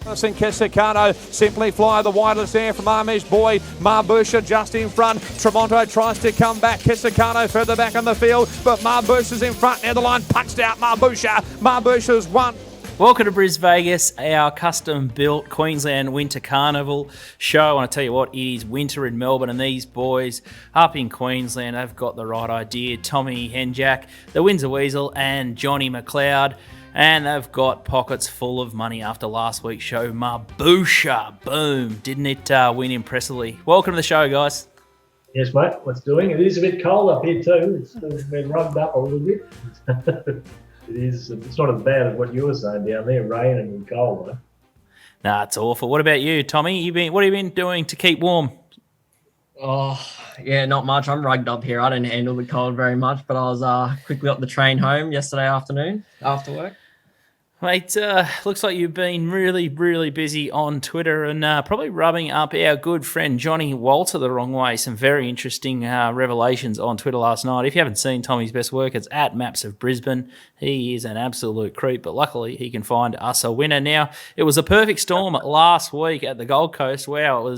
Kesicano, Simply Fly, the widest there from Amish Boy. Marbusha just in front. Tremonto tries to come back. Kesicano further back on the field, but Marbusha's in front. Near the line, punched out Marbusha. Marbusha's won. Welcome to Brisvegas, our custom-built Queensland Winter Carnival show. I want to tell you what, it is winter in Melbourne, and these boys up in Queensland have got the right idea. Tommy Henjak, the Windsor Weasel, and Johnny Mcleod. And they've got pockets full of money after last week's show. Marbusha, boom. Didn't it win impressively? Welcome to the show, guys. Yes, mate. What's doing? It is a bit cold up here too. It's been rubbed up a little bit. It is. It's not as bad as what you were saying down there, raining and cold, though. Nah, it's awful. What about you, Tommy? What have you been doing to keep warm? Oh, yeah, not much. I'm rugged up here. I didn't handle the cold very much, but I was quickly up the train home yesterday afternoon after work. Mate, looks like you've been really, really busy on Twitter and probably rubbing up our good friend Johnny Walter the wrong way. Some very interesting revelations on Twitter last night. If you haven't seen Tommy's best work, it's at Maps of Brisbane. He is an absolute creep, but luckily he can find us a winner. Now, it was a perfect storm last week at the Gold Coast. Wow, it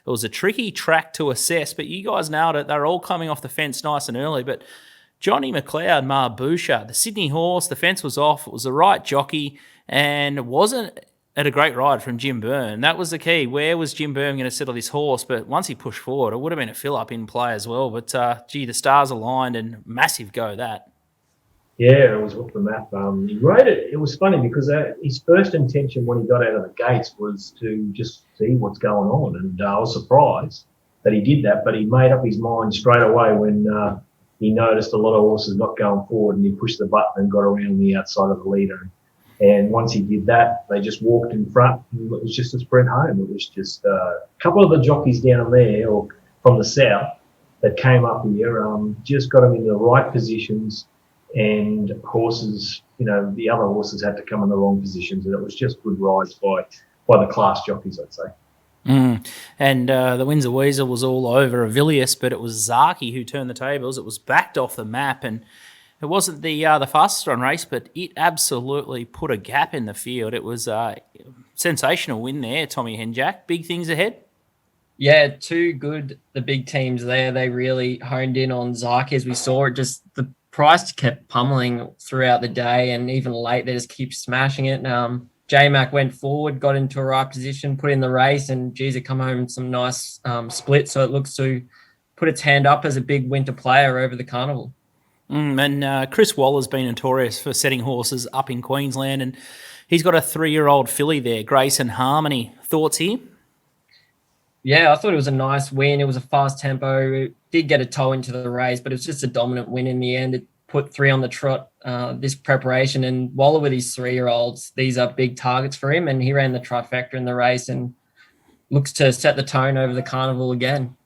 was a tricky track to assess, but you guys nailed it. They're all coming off the fence nice and early, but Johnny Mcleod, Marbusha, the Sydney horse, the fence was off. It was the right jockey, and it wasn't at a great ride from Jim Byrne. That was the key. Where was Jim Byrne going to settle this horse? But once he pushed forward, it would have been a fill-up in play as well. But, the stars aligned and massive go that. Yeah, it was off the map. He rode it. It was funny because his first intention when he got out of the gates was to just see what's going on. And I was surprised that he did that, but he made up his mind straight away when he noticed a lot of horses not going forward, and he pushed the button and got around the outside of the leader. And once he did that, they just walked in front, and it was just a sprint home. It was just a couple of the jockeys down there or from the south that came up here, just got them in the right positions, and horses, the other horses had to come in the wrong positions, and it was just good rides by the class jockeys, I'd say. And the Windsor Weasel was all over Avilius, but it was Zaki who turned the tables. It was backed off the map, and it wasn't the fastest run race, but it absolutely put a gap in the field. It was a sensational win there, Tommy Henjak. Big things ahead? Yeah, too good. The big teams there, they really honed in on Zaki as we saw it. Just the price kept pummeling throughout the day, and even late they just keep smashing it. J-Mac went forward, got into a right position, put in the race, and geez, it come home in some nice splits. So it looks to put its hand up as a big winter player over the carnival. And Chris Waller's been notorious for setting horses up in Queensland, and he's got a 3-year-old filly there, Grace and Harmony. Thoughts here? Yeah, I thought it was a nice win. It was a fast tempo. It did get a toe into the race, but it was just a dominant win in the end. It put 3 on the trot this preparation, and Waller with his 3-year-olds, these are big targets for him, and he ran the trifecta in the race and looks to set the tone over the carnival again.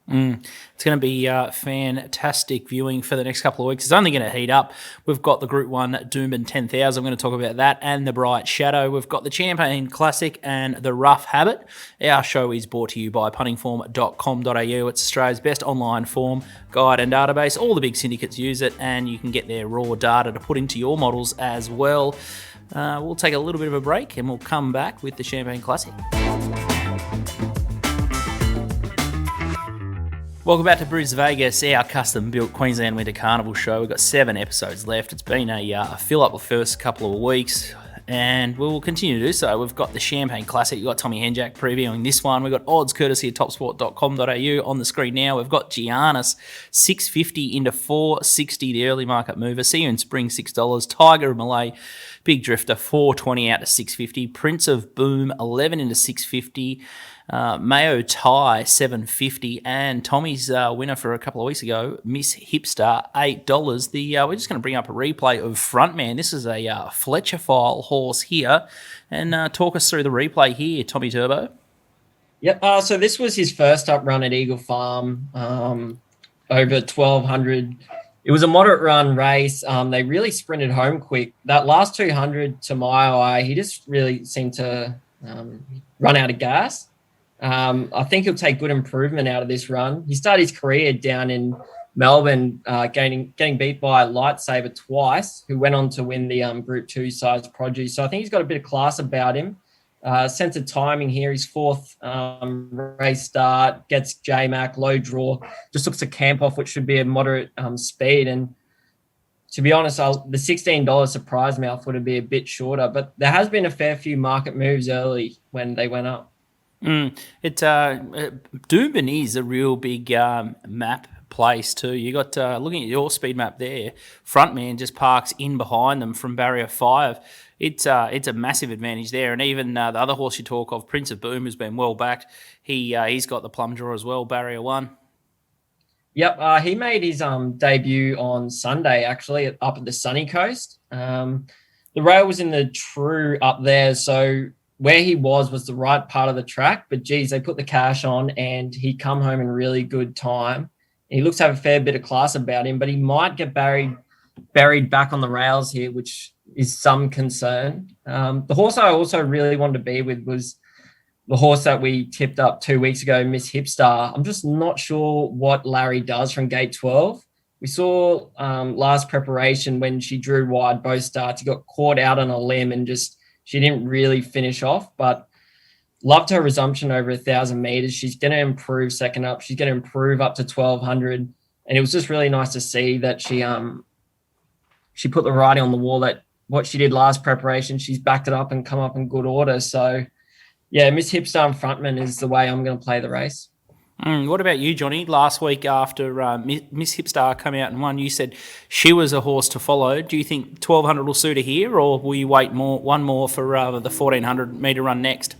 It's going to be fantastic viewing for the next couple of weeks. It's only going to heat up. We've got the Group 1 Doomben 10,000. I'm going to talk about that and the Bright Shadow. We've got the Champagne Classic and the Rough Habit. Our show is brought to you by puntingform.com.au. It's Australia's best online form, guide and database. All the big syndicates use it, and you can get their raw data to put into your models as well. We'll take a little bit of a break, and we'll come back with the Champagne Classic. Welcome back to Brisvegas, our custom-built Queensland Winter Carnival show. We've got 7 episodes left. It's been a fill-up the first couple of weeks, and we will continue to do so. We've got the Champagne Classic. You've got Tommy Henjak previewing this one. We've got odds courtesy of TopSport.com.au on the screen now. We've got Giannis, 650 into 460, the early market mover. See you in spring, $6. Tiger of Malay, Big Drifter, 420 out to 650. Prince of Boom, 11 into 650. Mayo Tie, 750, and Tommy's winner for a couple of weeks ago, Miss Hipster, $8. We're just going to bring up a replay of Frontman. This is a Fletcher file horse here, and talk us through the replay here, Tommy Turbo. Yep. So this was his first up run at Eagle Farm, over 1,200. It was a moderate run race. They really sprinted home quick. That last 200 to my eye, he just really seemed to run out of gas. I think he'll take good improvement out of this run. He started his career down in Melbourne, getting beat by Lightsaber twice, who went on to win the Group 2 size produce. So I think he's got a bit of class about him. Sense of timing here. His fourth race start, gets J-Mac, low draw, just looks to camp off, which should be a moderate speed. And to be honest, the $16 surprised me. I thought it'd be a bit shorter, but there has been a fair few market moves early when they went up. Doomben is a real big map place too. You got looking at your speed map there, Frontman just parks in behind them from barrier 5. It's a massive advantage there, and even the other horse you talk of, Prince of Boom, has been well backed. He's got the plum draw as well, barrier 1. Yep, he made his debut on Sunday actually up at the sunny coast. The rail was in the true up there, so where he was the right part of the track. But geez, they put the cash on, and he come home in really good time. He looks to have a fair bit of class about him, but he might get buried back on the rails here, which is some concern. The horse I also really wanted to be with was the horse that we tipped up 2 weeks ago, Miss Hipstar. I'm just not sure what Larry does from gate 12. We saw last preparation when she drew wide both starts. He got caught out on a limb and she didn't really finish off, but loved her resumption over 1,000 meters. She's going to improve second up. She's going to improve up to 1,200. And it was just really nice to see that she put the writing on the wall that what she did last preparation, she's backed it up and come up in good order. So, yeah, Miss Hipstar and Frontman is the way I'm going to play the race. What about you, Johnny? Last week after Miss Hipstar came out and won, you said she was a horse to follow. Do you think 1,200 will suit her here, or will you wait one more for the 1,400-metre run next?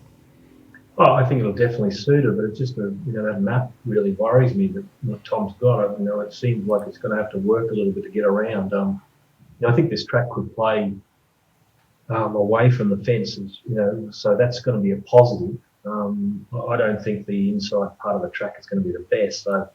Well, I think it'll definitely suit her, but it's just that map really worries me that what Tom's got. It seems like it's going to have to work a little bit to get around. I think this track could play away from the fences, so that's going to be a positive. I don't think the inside part of the track is going to be the best. So,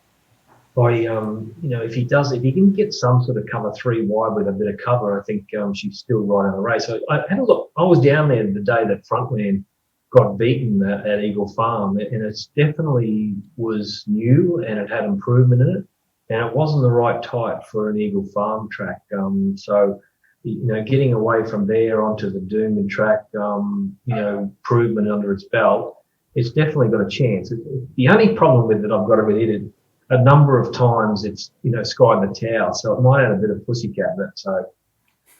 if he can get some sort of cover 3 wide with a bit of cover, I think she's still right on the race. So I had a look. I was down there the day that Frontman got beaten at Eagle Farm, and it definitely was new and it had improvement in it, and it wasn't the right type for an Eagle Farm track. So, getting away from there onto the Doomben track, improvement under its belt, it's definitely got a chance. The only problem with it, I've got to admit it, a number of times it's, sky in the towel, so it might have a bit of pussycat in it. So,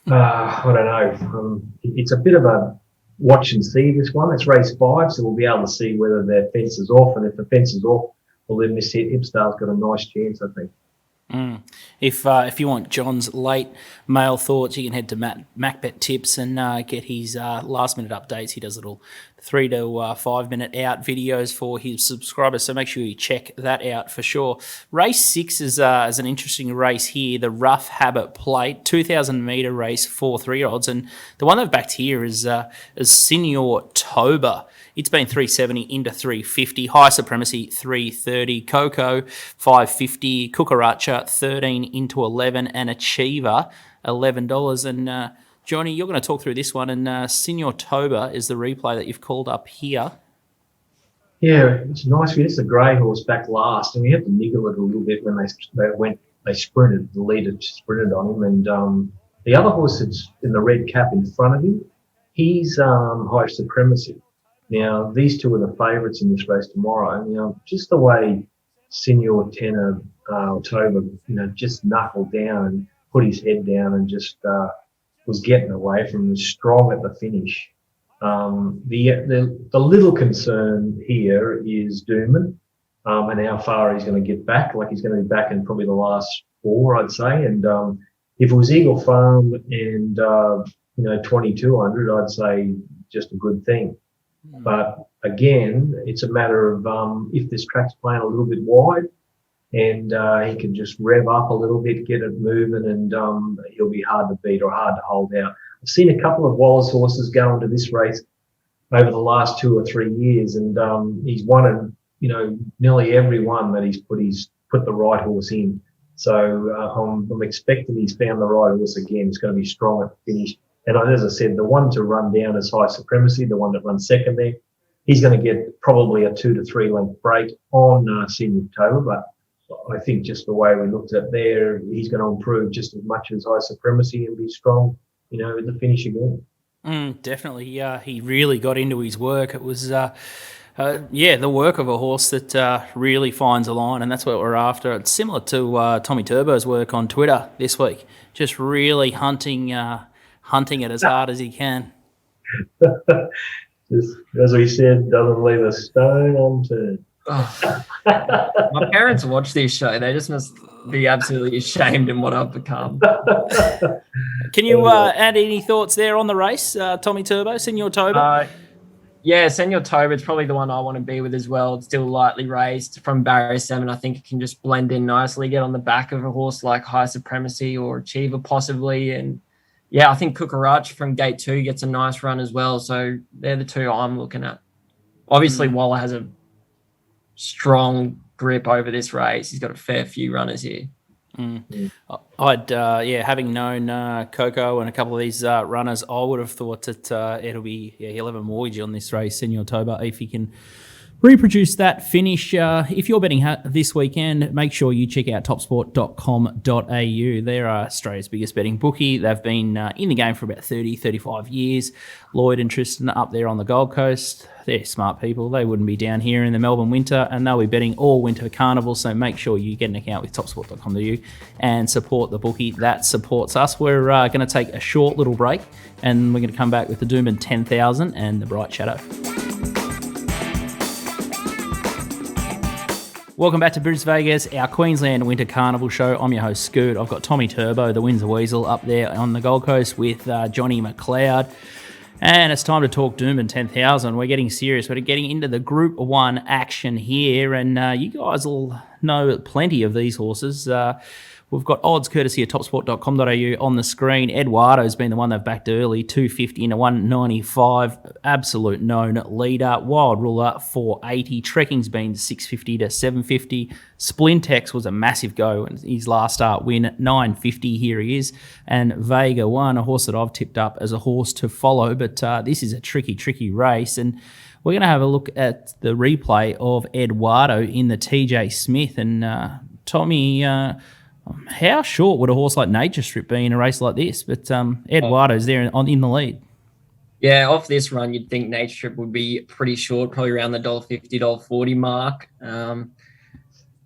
I don't know. It's a bit of a watch and see, this one. It's race 5, so we'll be able to see whether their fence is off, and if the fence is off, well, then Miss Hipstar's got a nice chance, I think. If you want John's late mail thoughts, you can head to MacBet Tips and get his last minute updates. He does little 3 to 5 minute out videos for his subscribers, so make sure you check that out for sure. Race 6 is an interesting race here, the Rough Habit Plate, 2,000 metre race for 3-year-olds, and the one they've backed here is Señor Toba. It's been 370 into 350. High Supremacy 330. Coco 550. Cucaracha 13 into 11, and Achiever $11. And Johnny, you're going to talk through this one. And Señor Toba is the replay that you've called up here. Yeah, it's nice. It's a grey horse back last, and we had to niggle it a little bit when they sprinted. The leader sprinted on him, and the other horse that's in the red cap in front of him, he's High Supremacy. Now, these two are the favourites in this race tomorrow. Just the way Señor Toba, just knuckled down and put his head down and just was getting away from him, was strong at the finish. The little concern here is Doomben and how far he's going to get back. Like, he's going to be back in probably the last 4, I'd say. And if it was Eagle Farm and 2,200, I'd say just a good thing. But again, it's a matter of if this track's playing a little bit wide and he can just rev up a little bit, get it moving, and he'll be hard to beat or hard to hold out. I've seen a couple of Wallace horses go into this race over the last 2 or 3 years, and he's won nearly every one that he's put the right horse in. So I'm expecting he's found the right horse again. It's going to be strong at the finish. And as I said, the one to run down is High Supremacy, the one that runs second there. He's going to get probably a 2 to 3 length break on Señor Toba, but I think just the way we looked at there, he's going to improve just as much as High Supremacy and be strong, at the finish again. Definitely. He really got into his work. It was, the work of a horse that really finds a line, and that's what we're after. It's similar to Tommy Turbo's work on Twitter this week, just really hunting it as hard as he can. Just, as we said, doesn't leave a stone unturned. Oh. My parents watch this show. They just must be absolutely ashamed in what I've become. Can you add any thoughts there on the race, Tommy Turbo, Senor Toba? Yeah, Senor Toba is probably the one I want to be with as well. It's still lightly raced from barrier 7. I think it can just blend in nicely, get on the back of a horse like High Supremacy or Achiever possibly. And yeah, I think Cucaracha from gate 2 gets a nice run as well. So they're the two I'm looking at. Obviously, Waller has a strong grip over this race. He's got a fair few runners here. I'd having known Coco and a couple of these runners, I would have thought that he'll have a mortgage on this race, Senor Toba, if he can reproduce that finish. If you're betting this weekend, make sure you check out topsport.com.au. They're Australia's biggest betting bookie. They've been in the game for about 30, 35 years. Lloyd and Tristan up there on the Gold Coast. They're smart people. They wouldn't be down here in the Melbourne winter, and they'll be betting all winter carnival. So make sure you get an account with topsport.com.au and support the bookie that supports us. We're going to take a short little break, and we're going to come back with the Doomben 10,000 and the Bright Shadow. Welcome back to Brisvegas, our Queensland Winter Carnival show. I'm your host, Scoot. I've got Tommy Turbo, the Windsor Weasel, up there on the Gold Coast with Johnny Mcleod. And it's time to talk Doomben 10,000. We're getting serious. We're getting into the Group 1 action here, and you guys will know plenty of these horses. We've got odds courtesy of topsport.com.au on the screen. Eduardo's been the one they've backed early, 250 into 195. Absolute known leader. Wild Ruler, 480. Trekking's been 650 to 750. Splintex was a massive go in his last start win, 950. Here he is. And Vega won, a horse that I've tipped up as a horse to follow. But this is a tricky race. And we're going to have a look at the replay of Eduardo in the TJ Smith. And Tommy... how short would a horse like Nature Strip be in a race like this? But Eduardo's there in the lead. Yeah, off this run, you'd think Nature Strip would be pretty short, probably around the $1.50, $1.40 mark.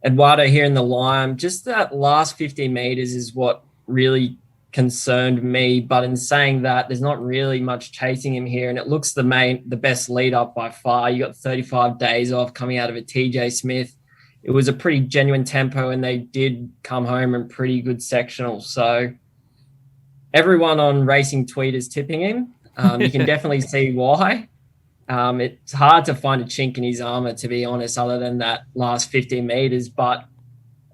Eduardo here in the line, just that last 15 metres is what really concerned me. But in saying that, there's not really much chasing him here, and it looks the best lead up by far. You got 35 days off coming out of a TJ Smith. It was a pretty genuine tempo, and they did come home in pretty good sectional. So everyone on Racing Tweet is tipping him. You can definitely see why. It's hard to find a chink in his armour, to be honest, other than that last 15 metres. But,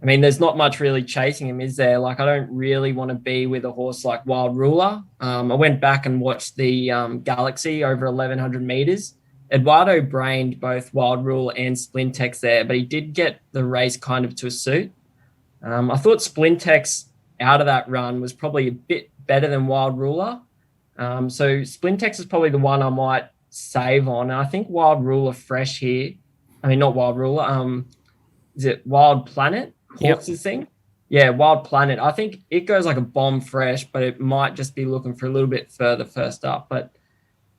I mean, there's not much really chasing him, is there? Like, I don't really want to be with a horse like Wild Ruler. I went back and watched the Galaxy over 1,100 metres. Eduardo brained both Wild Rule and Splintex there, but he did get the race kind of to a suit. I thought Splintex out of that run was probably a bit better than Wild Ruler. So Splintex is probably the one I might save on. And I think Wild Ruler fresh here. I mean, not Wild Ruler. Is it Wild Planet? Hawks' thing? Yeah, Wild Planet. I think it goes like a bomb fresh, but it might just be looking for a little bit further first up. But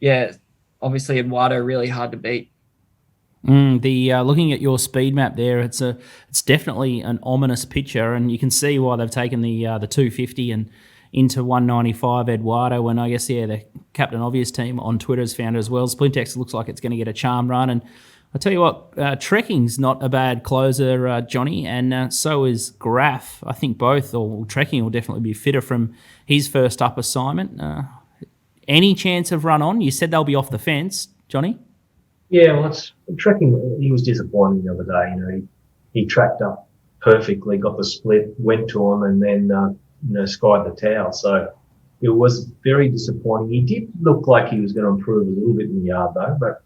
yeah, obviously Eduardo really hard to beat. Looking at your speed map there, it's definitely an ominous picture, and you can see why they've taken the 250 and into 195 Eduardo. And I guess the Captain Obvious team on Twitter has found it as well. Splintex looks like it's going to get a charm run, and I tell you what, Trekking's not a bad closer, Johnny, and so is Graf. I think both, or Trekking will definitely be fitter from his first up assignment. Any chance of run on? You said they'll be off the fence, Johnny. Yeah, well, Trekking. He was disappointing the other day. You know, he tracked up perfectly, got the split, went to him, and then skied the towel. So it was very disappointing. He did look like he was going to improve a little bit in the yard, though. But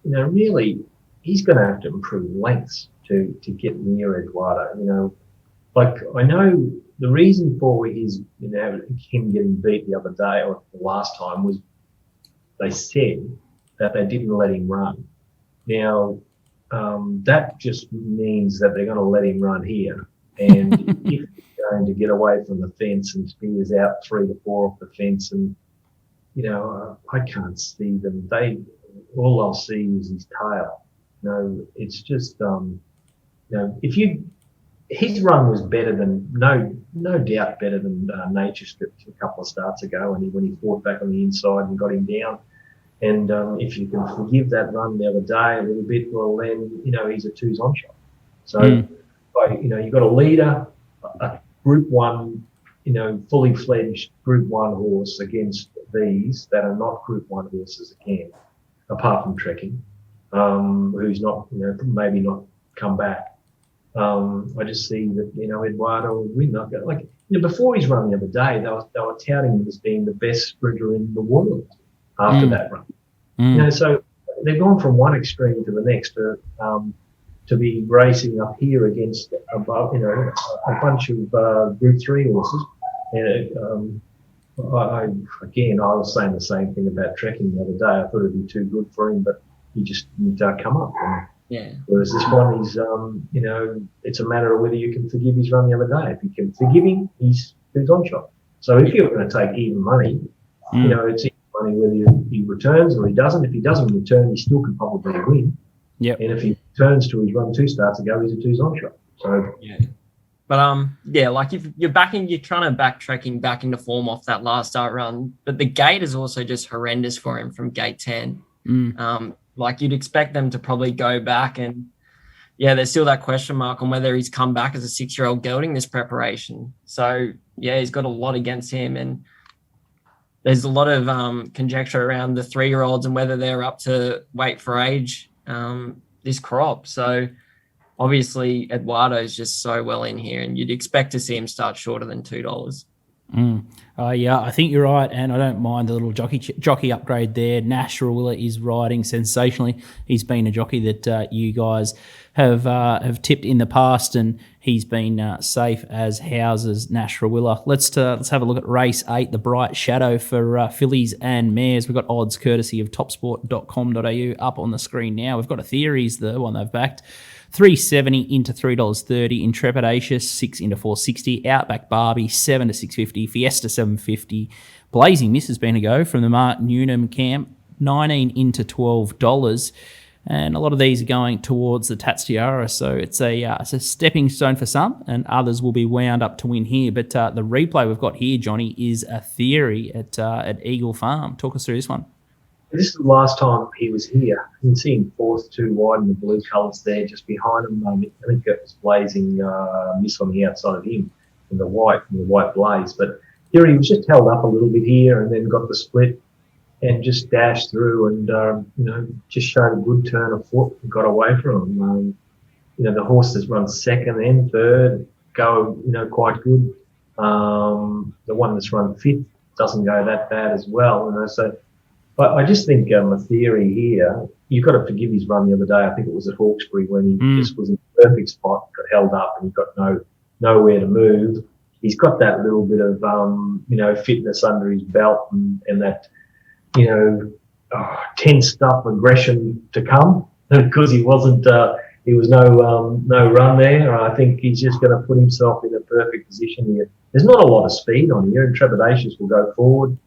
really, he's going to have to improve lengths to get near Eduardo. Like I know the reason for him getting beat the other day or the last time was they said that they didn't let him run. Now, that just means that they're going to let him run here. And if he's going to get away from the fence and spears out 3 to 4 off the fence, and I can't see them. All I'll see is his tail. It's just, his run was better than, no doubt better than Nature Strip a couple of starts ago when he fought back on the inside and got him down. And if you can forgive that run the other day a little bit, well then, he's a twos on shot. So, you've got a leader, a Group 1, fully fledged Group 1 horse against these that are not Group 1 horses again, apart from Trekking, who's not, maybe not come back. I just see that, Eduardo will win. Before his run the other day, they were touting him as being the best sprinter in the world after that run. So they've gone from one extreme to the next to be racing up here against a bunch of Group 3 horses. And I was saying the same thing about Trekking the other day. I thought it'd be too good for him, but he just didn't come up. Yeah. Whereas this one, he's, it's a matter of whether you can forgive his run the other day. If you can forgive him, he's on shot. So if you're going to take even money, it's even money whether he returns or he doesn't. If he doesn't return, he still could probably win. Yep. And if he returns to his run 2 starts ago, he's a twos on shot. So yeah. But like if you're trying to back Trekking back into form off that last start run, but the gate is also just horrendous for him from gate 10. Like you'd expect them to probably go back and there's still that question mark on whether he's come back as a 6-year-old gelding this preparation. So he's got a lot against him, and there's a lot of conjecture around the 3-year-olds and whether they're up to weight for age this crop. So obviously Eduardo's just so well in here, and you'd expect to see him start shorter than $2. I think you're right, and I don't mind the little jockey upgrade there. Nash Rawiller is riding sensationally. He's been a jockey that you guys have tipped in the past, and he's been safe as houses. Nash Rawiller. Let's have a look at race 8, the Bright Shadow for fillies and mares. We've got odds courtesy of topsport.com.au up on the screen now. We've got a Theory's the one they've backed. $3.70 into $3.30. Intrepidatious 6 into $4.60. Outback Barbie 7 to $6.50. Fiesta $7.50. Blazing Miss has been a go from the Mark Newnham camp, $19 into $12. And a lot of these are going towards the Tats Tiara, so it's a stepping stone for some, and others will be wound up to win here. But the replay we've got here, Johnny, is a Theory at Eagle Farm. Talk us through this one. This is the last time he was here. You can see him fourth, 2 wide, and the blue colours there just behind him. I think it was Blazing Miss on the outside of him in the white blaze. But here he was just held up a little bit here and then got the split and just dashed through and, just showed a good turn of foot and got away from him. The horse that's run second and third go, quite good. The one that's run fifth doesn't go that bad as well. So I just think a Theory here, you've got to forgive his run the other day. I think it was at Hawkesbury when he just was in the perfect spot, got held up and he got nowhere to move. He's got that little bit of, fitness under his belt and that, tensed up aggression to come because he wasn't, he was no run there. I think he's just going to put himself in a perfect position here. There's not a lot of speed on here, and Trepidatious will go forward.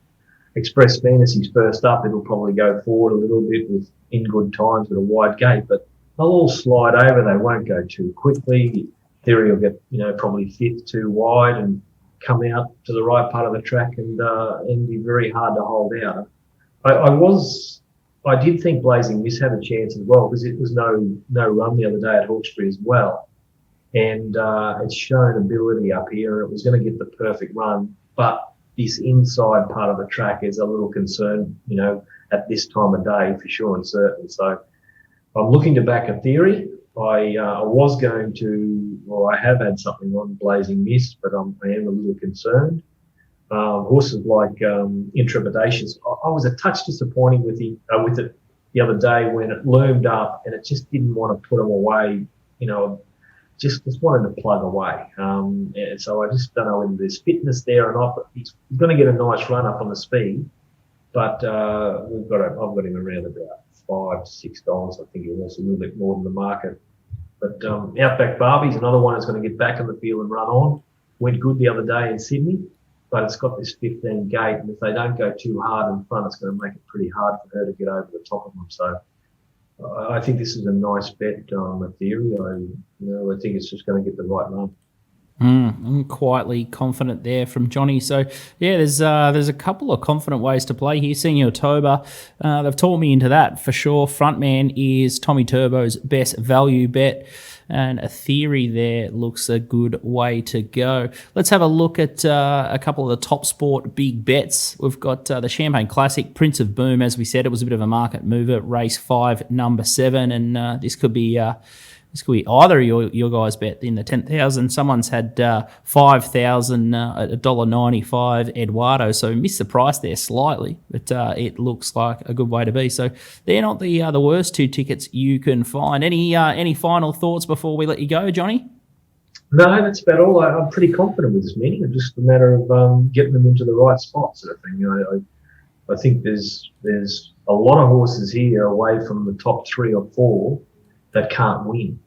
Express Fantasy's first up. It'll probably go forward a little bit in good times with a wide gate, but they'll all slide over. They won't go too quickly. Theory will get, probably fifth, 2 wide and come out to the right part of the track and be very hard to hold out. I did think Blazing Miss had a chance as well because it was no run the other day at Hawkesbury as well. And it's shown ability up here. It was going to get the perfect run, but this inside part of the track is a little concern, at this time of day for sure and certain. So I'm looking to back a Theory. I was going to, I have had something on Blazing Miss, but I am a little concerned. Horses like Intrepidatious, I was a touch disappointing with it the other day when it loomed up and it just didn't want to put him away, just wanted to plug away. And so I just don't know whether there's fitness there or not, but he's going to get a nice run up on the speed. But I've got him around about $5 to $6. I think he was a little bit more than the market. But Outback Barbie's another one that's going to get back in the field and run on. Went good the other day in Sydney. but it's got this 15 gate, and if they don't go too hard in front, it's going to make it pretty hard for her to get over the top of them. So I think this is a nice bet on Ethereum. I think it's just going to get the right run. I'm quietly confident there from Johnny. So, yeah, there's a couple of confident ways to play here. Señor Toba, they've taught me into that for sure. Frontman is Tommy Turbo's best value bet, and a theory there looks a good way to go. Let's have a look at a couple of the TopSport Big Bets. We've got the Champagne Classic, Prince of Boom. As we said, it was a bit of a market mover, race 5, number 7, and this could be either of your guys' bet in the 10,000. Someone's had 5,000 at $1.95 Eduardo, so missed the price there slightly, but it looks like a good way to be. So they're not the worst 2 tickets you can find. Any final thoughts before we let you go, Johnny? No, that's about all. I'm pretty confident with this meeting. It's just a matter of getting them into the right spot, sort of thing. I think there's a lot of horses here away from the top 3 or 4 that can't win.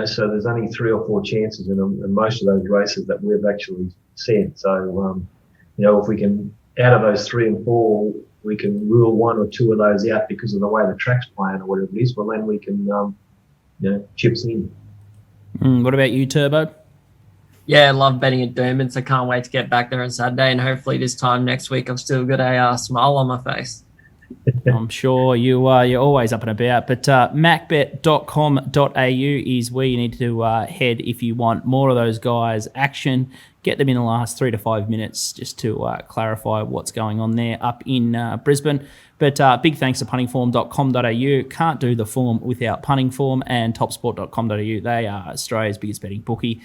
So there's only 3 or 4 chances in them, and most of those races that we've actually sent. So, if we can, out of those 3 and 4, we can rule 1 or 2 of those out because of the way the track's playing or whatever it is, well, then we can, chips in. What about you, Turbo? Yeah, I love betting at Doomben, so can't wait to get back there on Saturday, and hopefully this time next week I've still got a smile on my face. I'm sure you're always up and about. But macbet.com.au is where you need to head if you want more of those guys' action. Get them in the last 3 to 5 minutes just to clarify what's going on there up in Brisbane. But big thanks to puntingform.com.au. Can't do the form without Punting Form, and topsport.com.au. They are Australia's biggest betting bookie.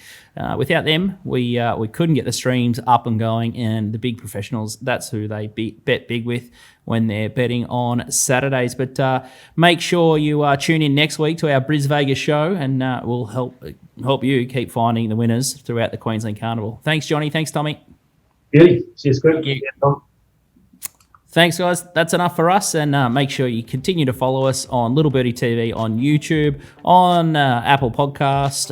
Without them, we couldn't get the streams up and going, and the big professionals, that's who they bet big with when they're betting on Saturdays. But make sure you tune in next week to our Brisvegas show, and we'll help you keep finding the winners throughout the Queensland Carnival. Thanks, Johnny. Thanks, Tommy. Beauty. Cheers, good. Thanks, guys. That's enough for us. And make sure you continue to follow us on Little Birdie TV on YouTube, on Apple Podcast,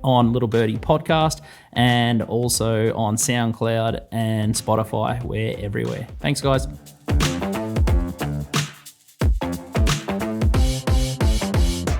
on Little Birdie Podcast, and also on SoundCloud and Spotify. We're everywhere. Thanks, guys.